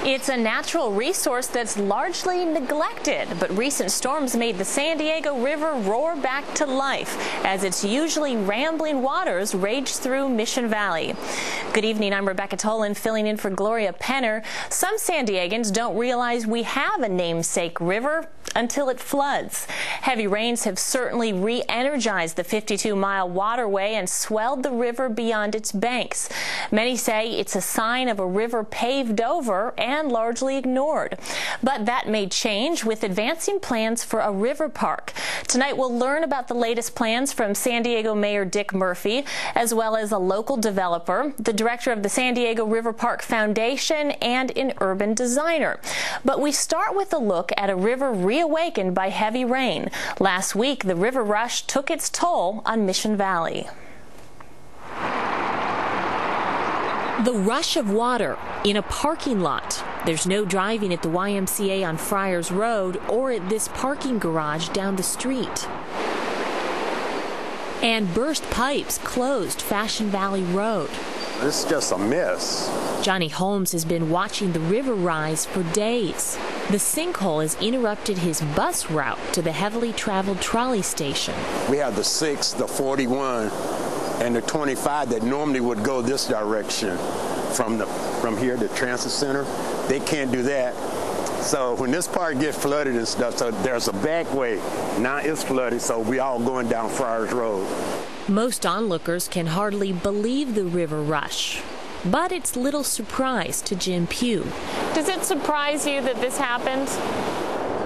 It's a natural resource that's largely neglected, but recent storms made the San Diego River roar back to life as its usually rambling waters rage through Mission Valley. Good evening, I'm Rebecca Tolan filling in for Gloria Penner. Some San Diegans don't realize we have a namesake river until it floods. Heavy rains have certainly re-energized the 52-mile waterway and swelled the river beyond its banks. Many say it's a sign of a river paved over and largely ignored. But that may change with advancing plans for a river park. Tonight we'll learn about the latest plans from San Diego Mayor Dick Murphy, as well as a local developer, the director of the San Diego River Park Foundation, and an urban designer. But we start with a look at a river reawakened by heavy rain. Last week, the river rush took its toll on Mission Valley. The rush of water in a parking lot. There's no driving at the YMCA on Friars Road or at this parking garage down the street. And burst pipes closed Fashion Valley Road. This is just a mess. Johnie Holmes has been watching the river rise for days. The sinkhole has interrupted his bus route to the heavily traveled trolley station. We have the 6, the 41, and the 25 that normally would go this direction from here to Transit Center. They can't do that. So when this part gets flooded and stuff, so there's a back way. Now it's flooded, so we all going down Friars Road. Most onlookers can hardly believe the river rush. But it's little surprise to Jim Pugh. Does it surprise you that this happened?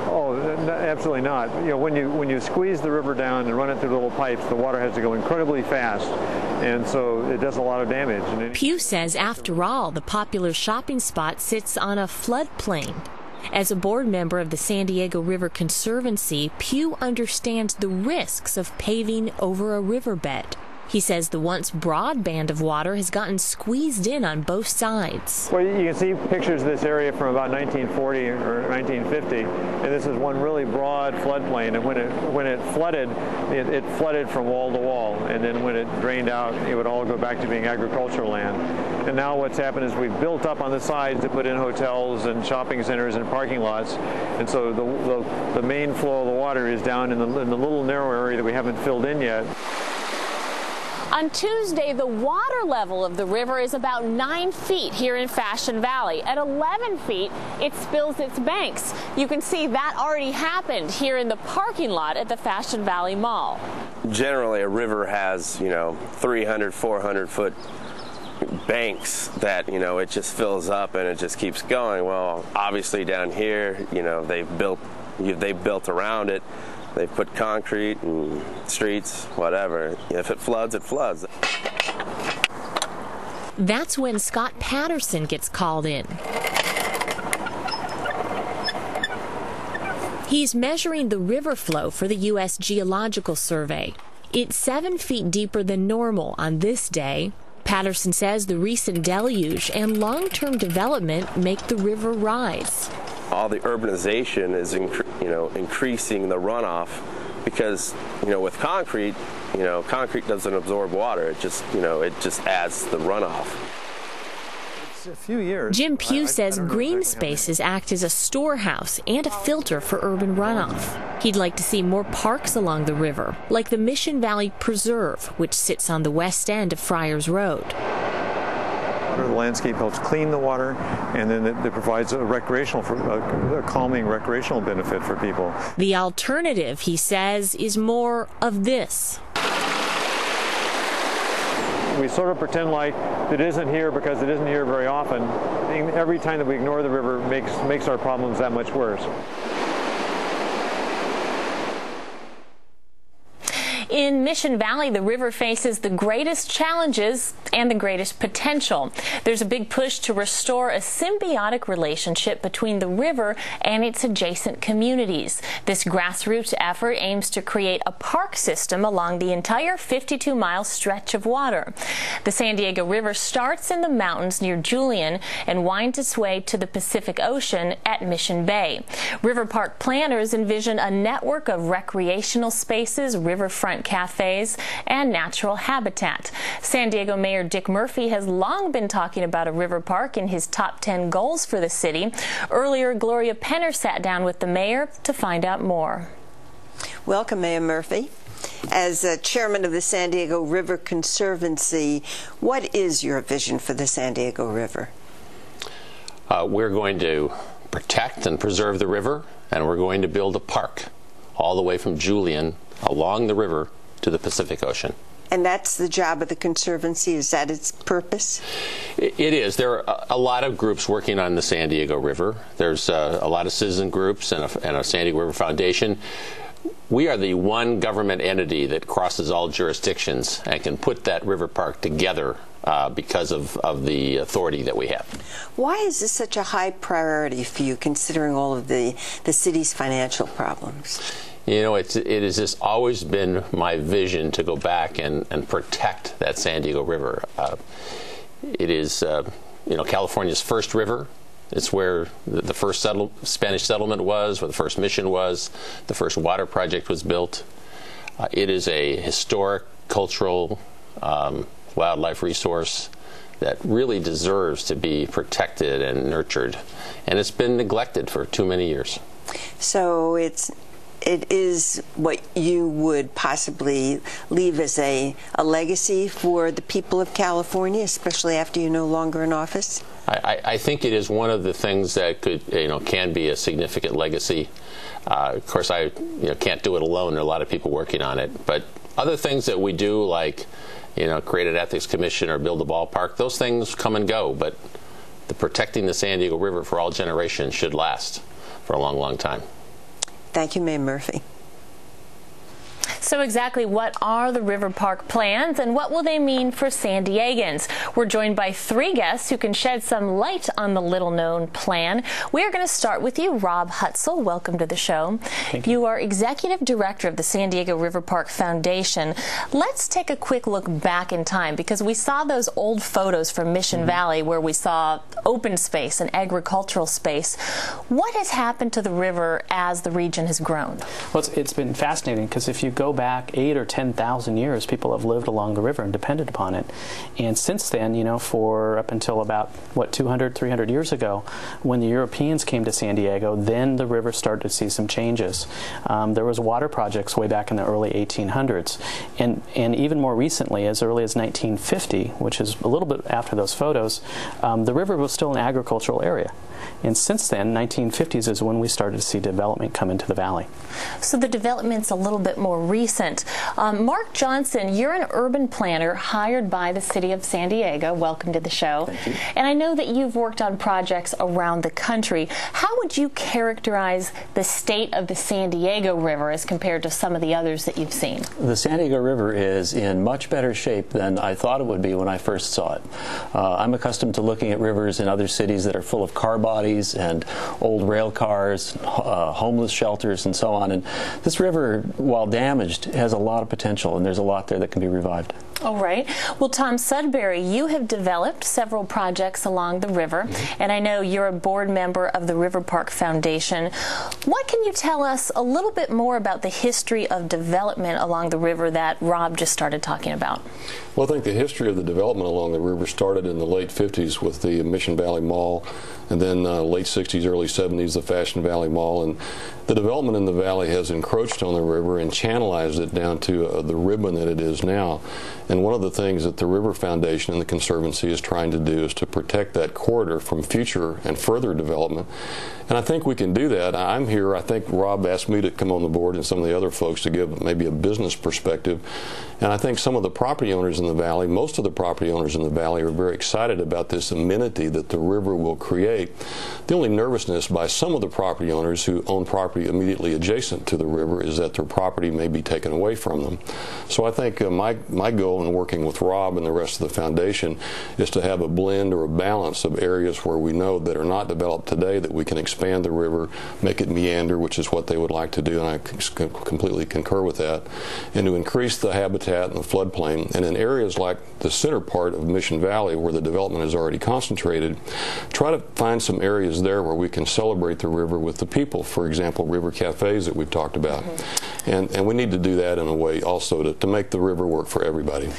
Oh, absolutely not. You know, when you squeeze the river down and run it through little pipes, the water has to go incredibly fast, and so it does a lot of damage. Pugh says, after all, the popular shopping spot sits on a floodplain. As a board member of the San Diego River Conservancy, Pugh understands the risks of paving over a riverbed. He says the once broad band of water has gotten squeezed in on both sides. Well, you can see pictures of this area from about 1940 or 1950, and this is one really broad floodplain. And when it flooded, it flooded from wall to wall, and then when it drained out, it would all go back to being agricultural land. And now what's happened is we've built up on the sides to put in hotels and shopping centers and parking lots, and so the main flow of the water is down in the little narrow area that we haven't filled in yet. On Tuesday, the water level of the river is about 9 feet here in Fashion Valley. At 11 feet, it spills its banks. You can see that already happened here in the parking lot at the Fashion Valley Mall. Generally, a river has, 300, 400-foot banks that, it just fills up and it just keeps going. Well, obviously down here, they've built around it. They've put concrete and streets, whatever. If it floods, it floods. That's when Scott Patterson gets called in. He's measuring the river flow for the U.S. Geological Survey. It's 7 feet deeper than normal on this day. Patterson says the recent deluge and long-term development make the river rise. All the urbanization is, increasing the runoff because, with concrete, concrete doesn't absorb water. It just adds the runoff. It's a few years. Jim Pugh says green spaces act as a storehouse and a filter for urban runoff. He'd like to see more parks along the river, like the Mission Valley Preserve, which sits on the west end of Friars Road. The landscape helps clean the water, and then it provides a calming recreational benefit for people. The alternative, he says, is more of this. We sort of pretend like it isn't here because it isn't here very often. Every time that we ignore the river makes our problems that much worse. In Mission Valley, the river faces the greatest challenges and the greatest potential. There's a big push to restore a symbiotic relationship between the river and its adjacent communities. This grassroots effort aims to create a park system along the entire 52-mile stretch of water. The San Diego River starts in the mountains near Julian and winds its way to the Pacific Ocean at Mission Bay. River park planners envision a network of recreational spaces, riverfront cafes, and natural habitat. San Diego Mayor Dick Murphy has long been talking about a river park in his top 10 goals for the city. Earlier, Gloria Penner sat down with the mayor to find out more. Welcome, Mayor Murphy. As chairman of the San Diego River Conservancy, what is your vision for the San Diego River? We're going to protect and preserve the river, and we're going to build a park all the way from Julian along the river to the Pacific Ocean. And that's the job of the Conservancy? Is that its purpose? It is. There are a lot of groups working on the San Diego River. There's a lot of citizen groups and a San Diego River Foundation. We are the one government entity that crosses all jurisdictions and can put that river park together because of the authority that we have. Why is this such a high priority for you, considering all of the city's financial problems? You know, it has just always been my vision to go back and protect that San Diego River. It is, you know, California's first river. It's where the first Spanish settlement was, where the first mission was, the first water project was built. It is a historic, cultural, wildlife resource that really deserves to be protected and nurtured. And it's been neglected for too many years. So it is what you would possibly leave as a legacy for the people of California, especially after you're no longer in office? I think it is one of the things that could, you know, can be a significant legacy. Of course, I can't do it alone. There are a lot of people working on it. But other things that we do, like, you know, create an ethics commission or build a ballpark, those things come and go. But protecting the San Diego River for all generations should last for a long, long time. Thank you, Mayor Murphy. So exactly what are the river park plans and what will they mean for San Diegans? We're joined by three guests who can shed some light on the little-known plan. We are going to start with you, Rob Hutsel. Welcome to the show. Thank you. You are Executive Director of the San Diego River Park Foundation. Let's take a quick look back in time, because we saw those old photos from Mission Valley where we saw open space and agricultural space. What has happened to the river as the region has grown? Well, it's been fascinating, because if you go back 8,000 or 10,000 years, people have lived along the river and depended upon it. And since then, you know, for up until about, what, 200, 300 years ago, when the Europeans came to San Diego, then the river started to see some changes. There was water projects way back in the early 1800s. And even more recently, as early as 1950, which is a little bit after those photos, the river was still an agricultural area. And since then, 1950s is when we started to see development come into the valley. So the development's a little bit more recent. Mark Johnson, you're an urban planner hired by the city of San Diego. Welcome to the show. Thank you. And I know that you've worked on projects around the country. How would you characterize the state of the San Diego River as compared to some of the others that you've seen? The San Diego River is in much better shape than I thought it would be when I first saw it. I'm accustomed to looking at rivers in other cities that are full of car bodies and old rail cars, homeless shelters, and so on. And this river, while damaged, has a lot of potential, and there's a lot there that can be revived. All right. Well, Tom Sudberry, you have developed several projects along the river, and I know you're a board member of the River Park Foundation. What can you tell us a little bit more about the history of development along the river that Rob just started talking about? Well, I think the history of the development along the river started in the late 50s with the Mission Valley Mall, and then late 60s, early 70s, the Fashion Valley Mall. And the development in the valley has encroached on the river and channelized it down to the ribbon that it is now. And one of the things that the River Foundation and the Conservancy is trying to do is to protect that corridor from future and further development. And I think we can do that. I'm here. I think Rob asked me to come on the board and some of the other folks to give maybe a business perspective. And I think some of the property owners in the valley, most of the property owners in the valley, are very excited about this amenity that the river will create. The only nervousness by some of the property owners who own property immediately adjacent to the river is that their property may be taken away from them. So I think my goal goal in working with Rob and the rest of the foundation is to have a blend or a balance of areas where we know that are not developed today that we can expand the river, make it meander, which is what they would like to do, and I completely concur with that, and to increase the habitat and the floodplain. And in areas like the center part of Mission Valley, where the development is already concentrated, try to find some areas there where we can celebrate the river with the people. For example, river cafes that we've talked about. And we need to do that in a way also to make the river work for everybody.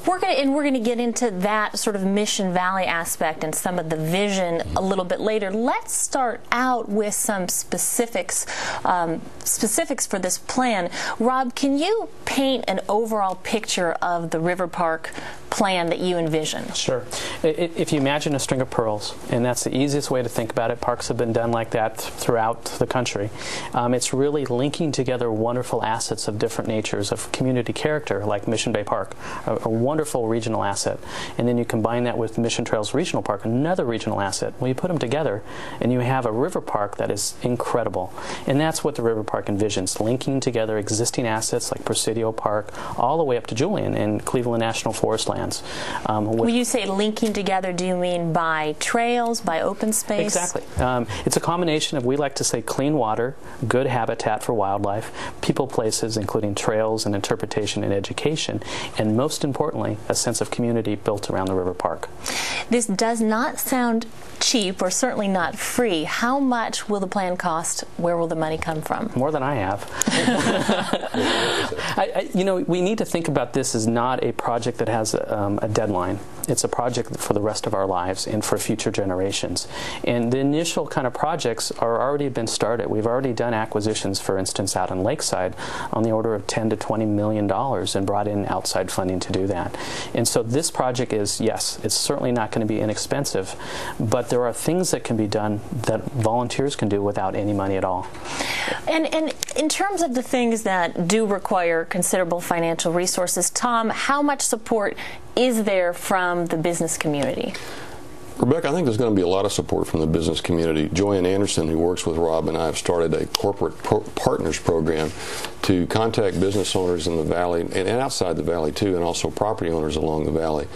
We're going to get into that sort of Mission Valley aspect and some of the vision a little bit later. Let's start out with some specifics for this plan. Rob, can you paint an overall picture of the River Park plan that you envision? Sure. If you imagine a string of pearls, and that's the easiest way to think about it, parks have been done like that throughout the country. It's really linking together wonderful assets of different natures of community character, like Mission Bay Park, a wonderful regional asset. And then you combine that with Mission Trails Regional Park, another regional asset. Well, you put them together, and you have a river park that is incredible. And that's what the River Park envisions, linking together existing assets like Presidio Park all the way up to Julian and Cleveland National Forest Land. When you say linking together, do you mean by trails, by open space? Exactly. It's a combination of, we like to say, clean water, good habitat for wildlife, people, places, including trails and interpretation and education, and most importantly, a sense of community built around the river park. This does not sound cheap, or certainly not free. How much will the plan cost? Where will the money come from? More than I have. We need to think about this as not a project that has a deadline. It's a project for the rest of our lives and for future generations. And the initial kind of projects are already been started. We've already done acquisitions, for instance, out in Lakeside on the order of $10 to $20 million and brought in outside funding to do that. And so this project is, yes, it's certainly not going to be inexpensive, but there are things that can be done that volunteers can do without any money at all. And in terms of the things that do require considerable financial resources, Tom, how much support is there from the business community? Rebecca, I think there's going to be a lot of support from the business community. Joanne Anderson, who works with Rob and I, have started a corporate partners program to contact business owners in the valley and outside the valley too, and also property owners along the valley,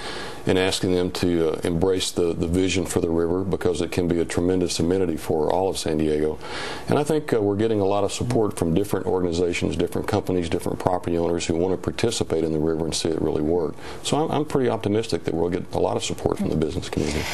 and asking them to embrace the vision for the river, because it can be a tremendous amenity for all of San Diego. And I think we're getting a lot of support from different organizations, different companies, different property owners who want to participate in the river and see it really work. So I'm pretty optimistic that we'll get a lot of support from the business community.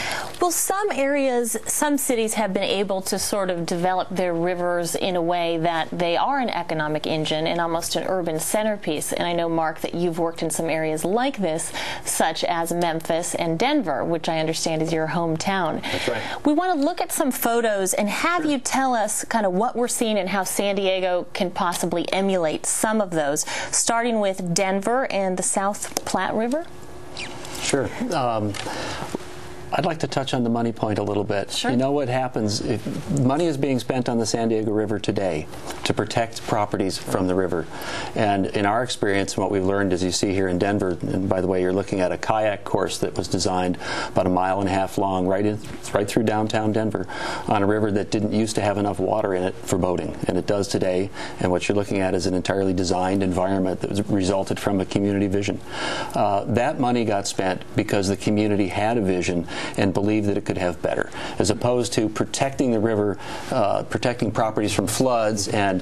Well, some areas, some cities have been able to sort of develop their rivers in a way that they are an economic engine and almost an urban centerpiece. And I know, Mark, that you've worked in some areas like this, such as Memphis and Denver, which I understand is your hometown. That's right. We want to look at some photos and have you tell us kind of what we're seeing and how San Diego can possibly emulate some of those, starting with Denver and the South Platte River. Sure. I'd like to touch on the money point a little bit. Sure. You know what happens if money is being spent on the San Diego River today to protect properties from the river. And in our experience, what we've learned, as you see here in Denver, and by the way, you're looking at a kayak course that was designed about 1.5 miles long right through downtown Denver on a river that didn't used to have enough water in it for boating, and it does today. And what you're looking at is an entirely designed environment that was resulted from a community vision. That money got spent because the community had a vision and believed that it could have better, as opposed to protecting the river, protecting properties from floods, and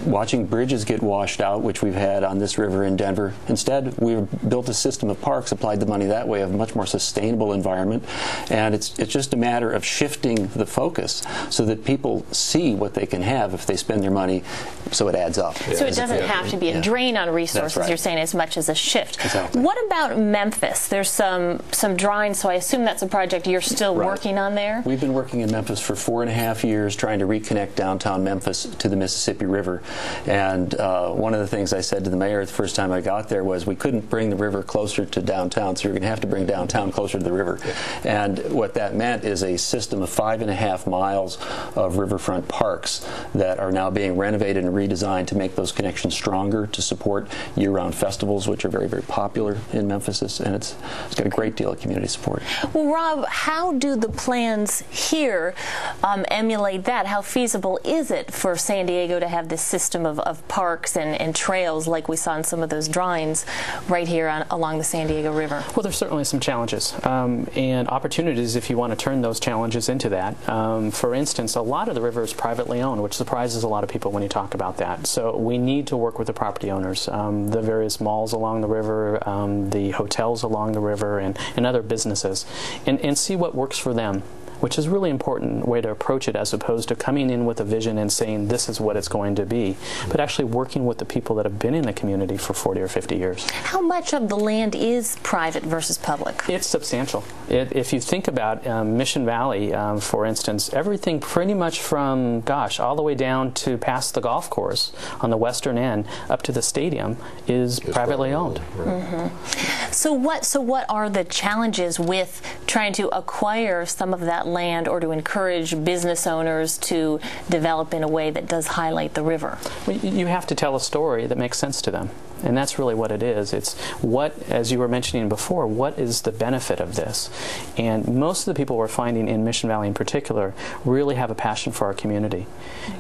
watching bridges get washed out, which we've had on this river in Denver. Instead, we've built a system of parks, applied the money that way, of a much more sustainable environment, and it's just a matter of shifting the focus so that people see what they can have if they spend their money, so it adds up. So it doesn't have to be a drain on resources, right. You're saying, as much as a shift. Exactly. What about Memphis? There's some drawings, so I assume that's a project you're still working on there? We've been working in Memphis for 4.5 years trying to reconnect downtown Memphis to the Mississippi River. And one of the things I said to the mayor the first time I got there was we couldn't bring the river closer to downtown, so you're going to have to bring downtown closer to the river. And what that meant is a system of 5.5 miles of riverfront parks that are now being renovated and redesigned to make those connections stronger, to support year-round festivals, which are very, very popular in Memphis, and it's got a great deal of community support. Well, Rob, how do the plans here emulate that? How feasible is it for San Diego to have this system of parks and trails like we saw in some of those drawings right here along the San Diego River? Well, there's certainly some challenges and opportunities if you want to turn those challenges into that. For instance, a lot of the river is privately owned, which surprises a lot of people when you talk about that. So we need to work with the property owners, the various malls along the river, the hotels along the river, and other businesses, and see what works for them, which is a really important way to approach it, as opposed to coming in with a vision and saying this is what it's going to be, but actually working with the people that have been in the community for 40 or 50 years. How much of the land is private versus public? It's substantial. If you think about Mission Valley, for instance, everything pretty much from, gosh, all the way down to past the golf course on the western end up to the stadium is privately owned. Right. So what are the challenges with trying to acquire some of that land, or to encourage business owners to develop in a way that does highlight the river? Well, you have to tell a story that makes sense to them. And that's really what it is. It's what, as you were mentioning before, what is the benefit of this? And most of the people we're finding in Mission Valley in particular really have a passion for our community.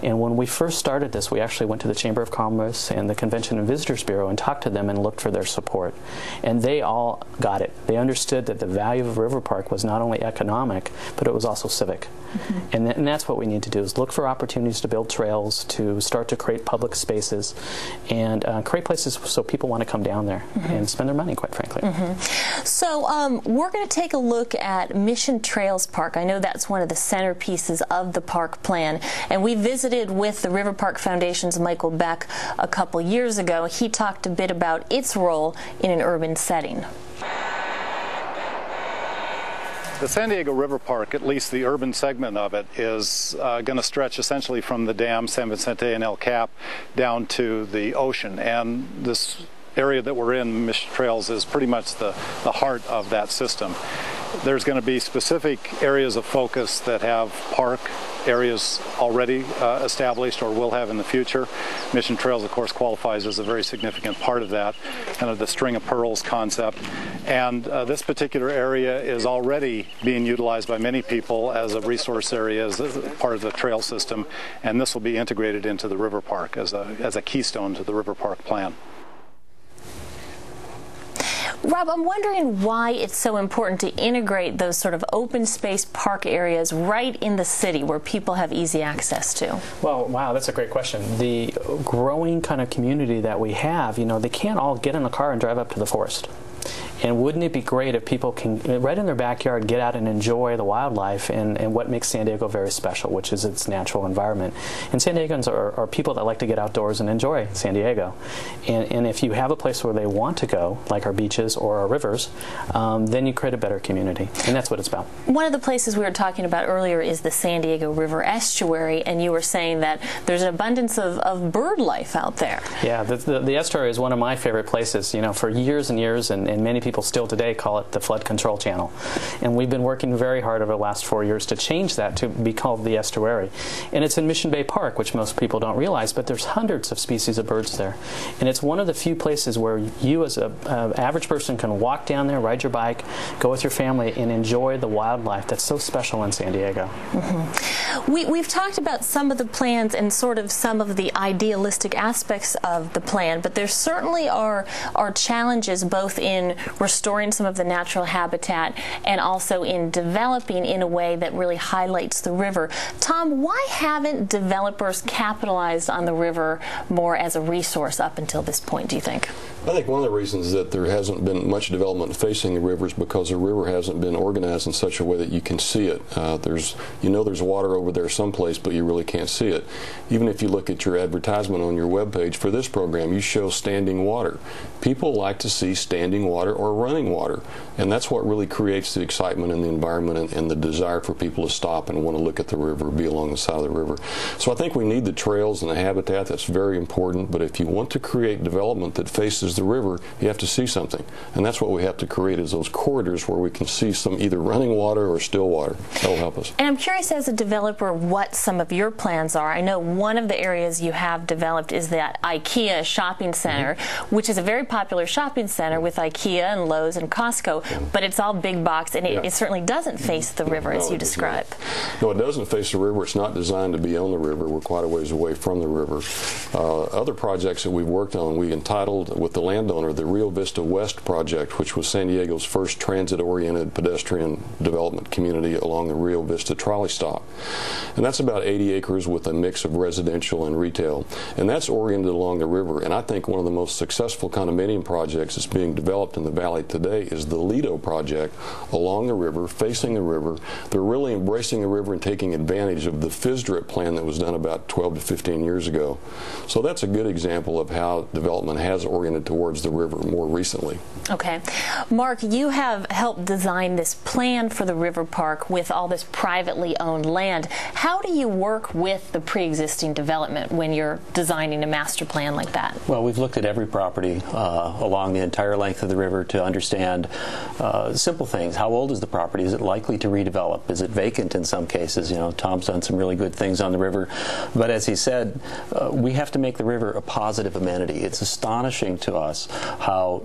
And when we first started this, we actually went to the Chamber of Commerce and the Convention and Visitors Bureau and talked to them and looked for their support. And they all got it. They understood that the value of a river park was not only economic, but it was also civic. And that's what we need to do, is look for opportunities to build trails, to start to create public spaces, and create places so people want to come down there and spend their money, quite frankly. So we're going to take a look at Mission Trails Park. I know that's one of the centerpieces of the park plan, and we visited with the River Park Foundation's Michael Beck a couple years ago. He talked a bit about its role in an urban setting. The San Diego River Park, at least the urban segment of it, is going to stretch essentially from the dam, San Vicente and El Cap, down to the ocean. And this area that we're in, Mission Trails, is pretty much the heart of that system. There's going to be specific areas of focus that have park areas already established or will have in the future. Mission Trails, of course, qualifies as a very significant part of that, kind of the string of pearls concept. And this particular area is already being utilized by many people as a resource area, as part of the trail system, and this will be integrated into the river park as a keystone to the river park plan. Rob, I'm wondering why it's so important to integrate those sort of open space park areas right in the city where people have easy access to. Well, wow, that's a great question. The growing kind of community that we have, you know, they can't all get in a car and drive up to the forest. And wouldn't it be great if people can, right in their backyard, get out and enjoy the wildlife and what makes San Diego very special, which is its natural environment. And San Diegans are people that like to get outdoors and enjoy San Diego. And if you have a place where they want to go, like our beaches or our rivers, then you create a better community. And that's what it's about. One of the places we were talking about earlier is the San Diego River estuary, and you were saying that there's an abundance of bird life out there. Yeah, the estuary is one of my favorite places. You know, for years and years, and many people still today call it the flood control channel. And we've been working very hard over the last 4 years to change that to be called the estuary. And it's in Mission Bay Park, which most people don't realize, but there's hundreds of species of birds there. And it's one of the few places where you as an average person can walk down there, ride your bike, go with your family, and enjoy the wildlife that's so special in San Diego. We've talked about some of the plans and sort of some of the idealistic aspects of the plan, but there certainly are challenges both in restoring some of the natural habitat and also in developing in a way that really highlights the river. Tom, why haven't developers capitalized on the river more as a resource up until this point, do you think? I think one of the reasons that there hasn't been much development facing the river is because the river hasn't been organized in such a way that you can see it. There's water over there someplace, but you really can't see it. Even if you look at your advertisement on your webpage for this program, you show standing water. People like to see standing water or running water, and that's what really creates the excitement in the environment and the desire for people to stop and want to look at the river, be along the side of the river. So I think we need the trails and the habitat. That's very important, but if you want to create development that faces towards the river, you have to see something. And that's what we have to create, is those corridors where we can see some either running water or still water. That will help us. And I'm curious, as a developer, what some of your plans are. I know one of the areas you have developed is that IKEA shopping center, which is a very popular shopping center with IKEA and Lowe's and Costco, but it's all big box, and it certainly doesn't face the river as you describe. No, it doesn't face the river. It's not designed to be on the river. We're quite a ways away from the river. Other projects that we've worked on, we entitled with the landowner the Rio Vista West project, which was San Diego's first transit-oriented pedestrian development community along the Rio Vista trolley stop. And that's about 80 acres with a mix of residential and retail. And that's oriented along the river. And I think one of the most successful condominium projects that's being developed in the valley today is the Lido project along the river, facing the river. They're really embracing the river and taking advantage of the FISDRIP plan that was done about 12 to 15 years ago. So that's a good example of how development has oriented towards the river more recently. Okay. Mark, you have helped design this plan for the river park with all this privately owned land. How do you work with the pre-existing development when you're designing a master plan like that? Well, we've looked at every property along the entire length of the river to understand simple things. How old is the property? Is it likely to redevelop? Is it vacant in some cases? You know, Tom's done some really good things on the river. But as he said, we have to make the river a positive amenity. It's astonishing to us how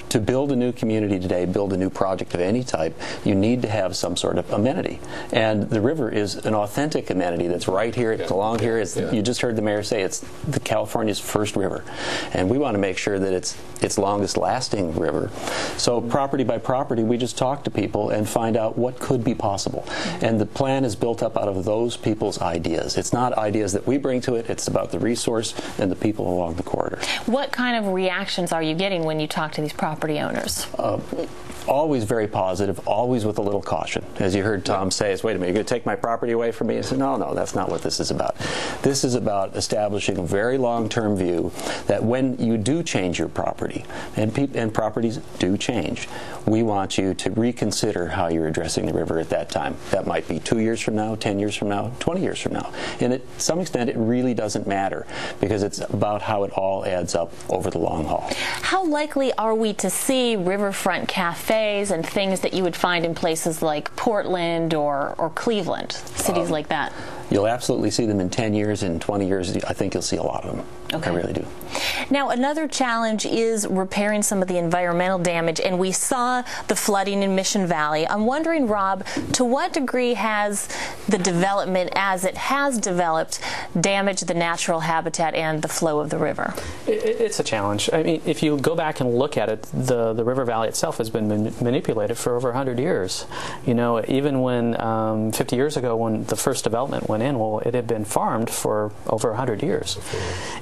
to build a new community today, build a new project of any type, you need to have some sort of amenity. And the river is an authentic amenity that's right here, it's along here. You just heard the mayor say it's the California's first river. And we want to make sure that it's longest lasting river. So property by property, we just talk to people and find out what could be possible. And the plan is built up out of those people's ideas. It's not ideas that we bring to it, it's about the resource and the people along the corridor. What kind of reactions are you getting when you talk to these property owners? Always very positive, always with a little caution. As you heard Tom say, wait a minute, you're going to take my property away from me? I said, no, that's not what this is about. This is about establishing a very long-term view that when you do change your property, and properties do change, we want you to reconsider how you're addressing the river at that time. That might be 2 years from now, 10 years from now, 20 years from now. And to some extent, it really doesn't matter because it's about how it all adds up over the long haul. How likely are we to see riverfront cafes and things that you would find in places like Portland or Cleveland, cities like that? You'll absolutely see them in 10 years. In 20 years, I think you'll see a lot of them. Okay. I really do. Now, another challenge is repairing some of the environmental damage, and we saw the flooding in Mission Valley. I'm wondering, Rob, to what degree has the development, as it has developed, damaged the natural habitat and the flow of the river? It's a challenge. I mean, if you go back and look at it, the river valley itself has been manipulated for over 100 years. You know, even when 50 years ago, when the first development went in, well, it had been farmed for over 100 years.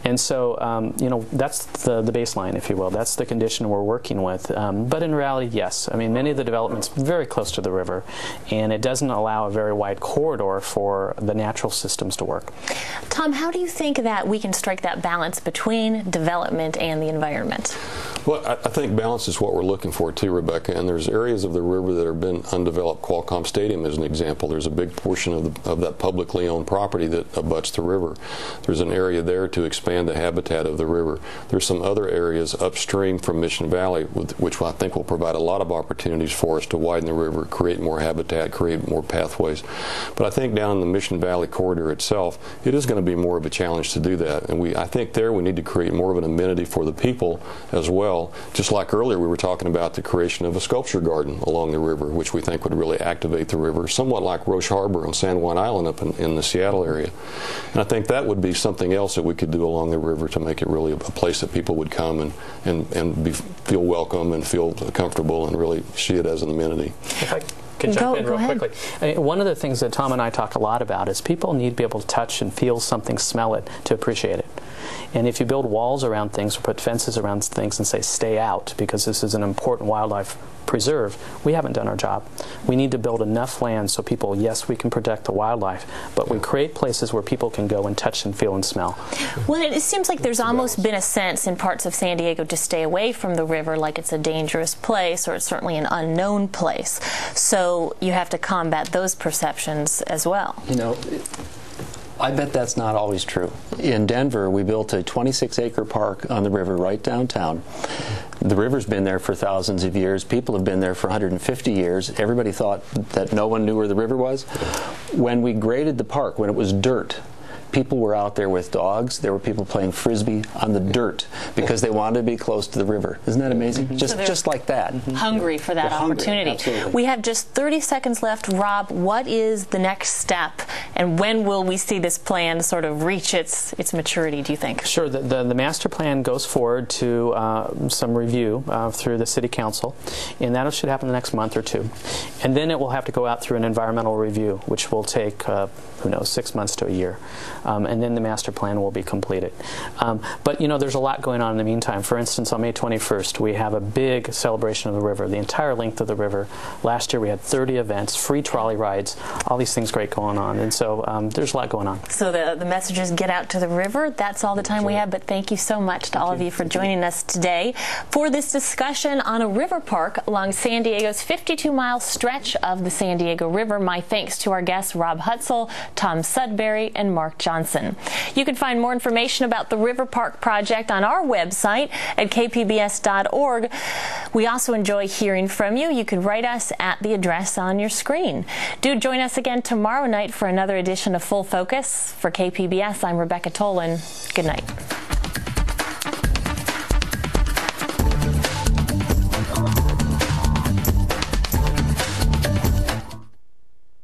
And so, you know, that's the baseline, if you will. That's the condition we're working with. But in reality, yes. I mean, many of the developments very close to the river, and it doesn't allow a very wide corridor for the natural systems to work. Tom, how do you think that we can strike that balance between development and the environment? Well, I think balance is what we're looking for too, Rebecca, and there's areas of the river that have been undeveloped. Qualcomm Stadium is an example. There's a big portion of that publicly owned property that abuts the river. There's an area there to expand the habitat of the river. There's some other areas upstream from Mission Valley, which I think will provide a lot of opportunities for us to widen the river, create more habitat, create more pathways. But I think down in the Mission Valley corridor itself, it is going to be more of a challenge to do that. And I think there we need to create more of an amenity for the people as well. Just like earlier we were talking about the creation of a sculpture garden along the river, which we think would really activate the river, somewhat like Roche Harbor on San Juan Island up in the Seattle area. And I think that would be something else that we could do along the river to make it really a place that people would come and feel welcome and feel comfortable and really see it as an amenity. If I can jump in real quickly. I mean, one of the things that Tom and I talk a lot about is people need to be able to touch and feel something, smell it, to appreciate it. And if you build walls around things or put fences around things and say stay out because this is an important wildlife preserve, we haven't done our job. We need to build enough land so people, yes, we can protect the wildlife, but we create places where people can go and touch and feel and smell. Well, it seems like there's almost been a sense in parts of San Diego to stay away from the river, like it's a dangerous place or it's certainly an unknown place. So you have to combat those perceptions as well. You know, I bet that's not always true. In Denver, we built a 26-acre park on the river right downtown. The river's been there for thousands of years. People have been there for 150 years. Everybody thought that no one knew where the river was. When we graded the park, when it was dirt, people were out there with dogs. There were people playing Frisbee on the dirt because they wanted to be close to the river. Isn't that amazing? Just like that. Hungry for that opportunity. Absolutely. We have just 30 seconds left. Rob, what is the next step, and when will we see this plan sort of reach its maturity, do you think? Sure. The master plan goes forward to some review through the City Council, and that should happen the next month or two. And then it will have to go out through an environmental review, which will take, who knows, 6 months to a year. And then the master plan will be completed. But, you know, there's a lot going on in the meantime. For instance, on May 21st, we have a big celebration of the river, the entire length of the river. Last year we had 30 events, free trolley rides, all these things great going on. And so there's a lot going on. So the message is get out to the river. That's all the time we have, but thank you so much to all of you for joining us today for this discussion on a river park along San Diego's 52-mile stretch of the San Diego River. My thanks to our guests, Rob Hutsel, Tom Sudberry, and Mark Johnson. You can find more information about the River Park project on our website at kpbs.org. We also enjoy hearing from you. You can write us at the address on your screen. Do join us again tomorrow night for another edition of Full Focus. For KPBS, I'm Rebecca Tolan. Good night.